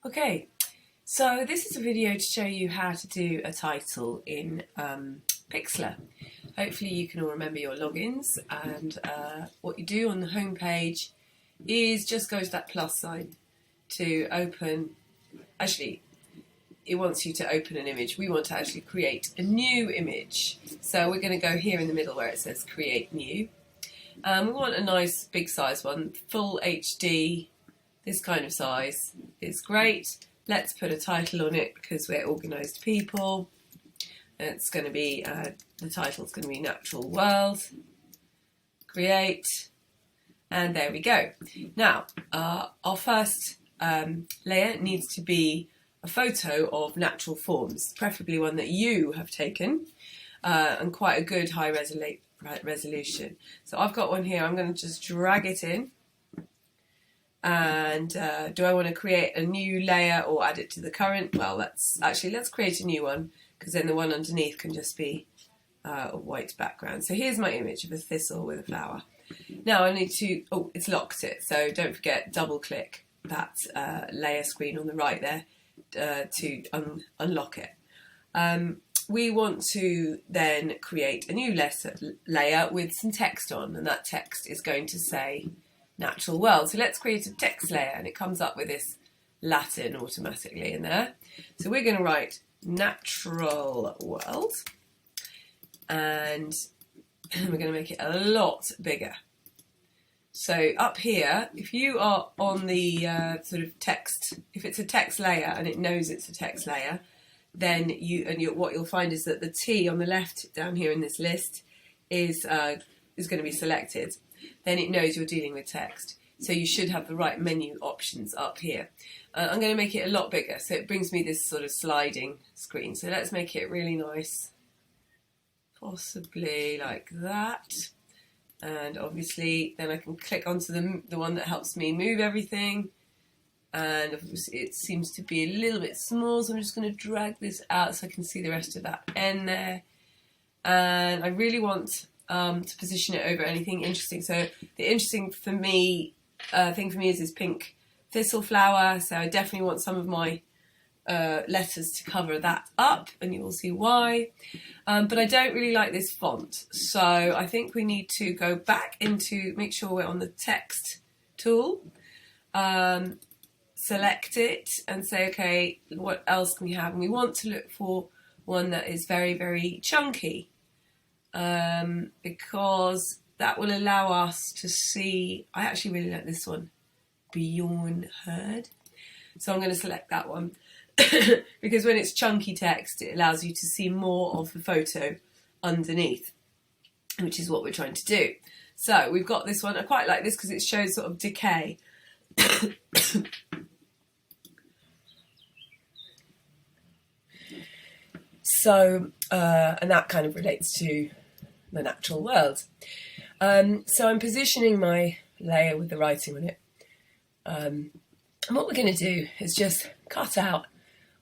Okay, so this is a video to show you how to do a title in Pixlr. Hopefully you can all remember your logins, and what you do on the home page is just go to that plus sign to open. Actually, it wants you to open an image. We want to actually create a new image. So we're going to go here in the middle where it says create new. We want a nice big size one, full HD. This kind of size is great. Let's put a title on it because we're organised people. It's going to be, the title's going to be Natural World. Create. And there we go. Now, our first layer needs to be a photo of natural forms, preferably one that you have taken, and quite a good high resolution. So I've got one here. I'm going to just drag it in. And do I want to create a new layer or add it to the current? Well, let's create a new one, because then the one underneath can just be a white background. So here's my image of a thistle with a flower. Now I need to, it's locked it, so don't forget, double click that layer screen on the right there to unlock it. We want to then create a new layer with some text on, and that text is going to say Natural World. So let's create a text layer, and it comes up with this Latin automatically in there. So we're going to write Natural World, and we're going to make it a lot bigger. So up here, if you are on the sort of text, if it's a text layer and it knows it's a text layer, then what you'll find is that the T on the left down here in this list is going to be selected. Then it knows you're dealing with text. So you should have the right menu options up here. I'm going to make it a lot bigger, so it brings me this sort of sliding screen. So let's make it really nice, possibly like that. And obviously then I can click onto the one that helps me move everything. And obviously it seems to be a little bit small, so I'm just going to drag this out so I can see the rest of that N there. And I really want to position it over anything interesting. So the interesting for me thing for me is this pink thistle flower. So I definitely want some of my letters to cover that up, and you will see why. But I don't really like this font, so I think we need to go back into, make sure we're on the text tool, select it and say, okay, what else can we have? And we want to look for one that is very, very chunky, because that will allow us to see. I actually really like this one, Bjorn Herd. So I'm going to select that one because when it's chunky text, it allows you to see more of the photo underneath, which is what we're trying to do. So we've got this one. I quite like this because it shows sort of decay. So, and that kind of relates to the natural world. So I'm positioning my layer with the writing on it. And what we're going to do is just cut out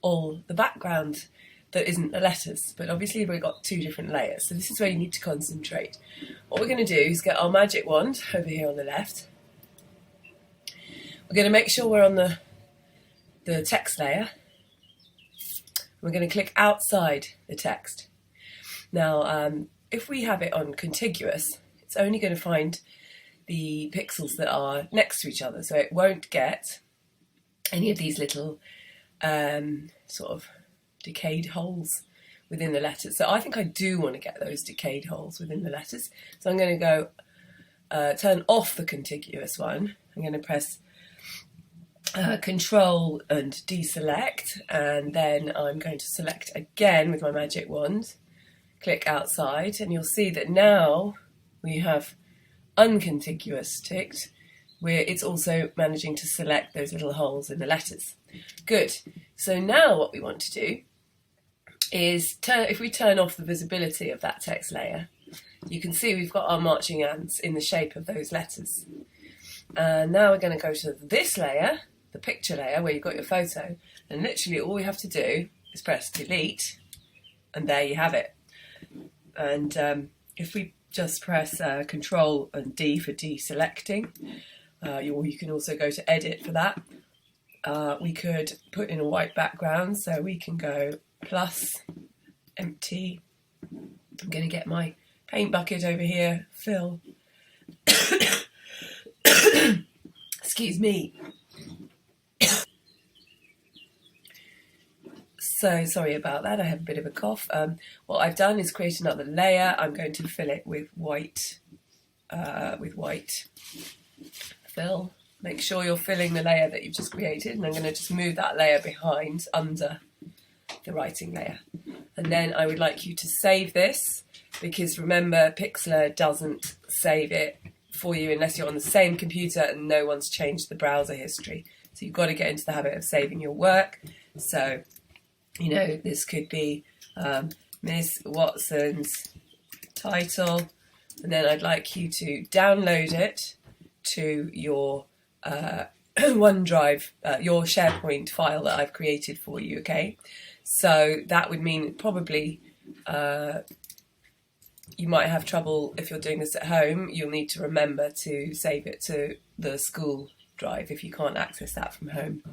all the background that isn't the letters. But obviously we've got two different layers, so this is where you need to concentrate. What we're going to do is get our magic wand over here on the left. We're going to make sure we're on the text layer. We're going to click outside the text. Now, if we have it on contiguous, it's only going to find the pixels that are next to each other, so it won't get any of these little sort of decayed holes within the letters. So I think I do want to get those decayed holes within the letters. So I'm going to go turn off the contiguous one. I'm going to press Control and deselect, and then I'm going to select again with my magic wand, click outside, and you'll see that now we have uncontiguous ticked, where it's also managing to select those little holes in the letters. Good. So now what we want to do is, if we turn off the visibility of that text layer, you can see we've got our marching ants in the shape of those letters. And now we're going to go to this layer, the picture layer, where you've got your photo, and literally all we have to do is press delete, and there you have it. And if we just press Control and D for deselecting, or you can also go to edit for that, we could put in a white background, so we can go plus empty. I'm going to get my paint bucket over here, fill. Excuse me. So sorry about that, I have a bit of a cough. What I've done is create another layer. I'm going to fill it with white fill. Make sure you're filling the layer that you've just created, and I'm going to just move that layer behind under the writing layer. And then I would like you to save this, because remember, Pixlr doesn't save it for you unless you're on the same computer and no one's changed the browser history. So you've got to get into the habit of saving your work. So, you know, this could be Miss Watson's title, and then I'd like you to download it to your OneDrive, your SharePoint file that I've created for you, okay? So that would mean probably you might have trouble if you're doing this at home. You'll need to remember to save it to the school drive if you can't access that from home.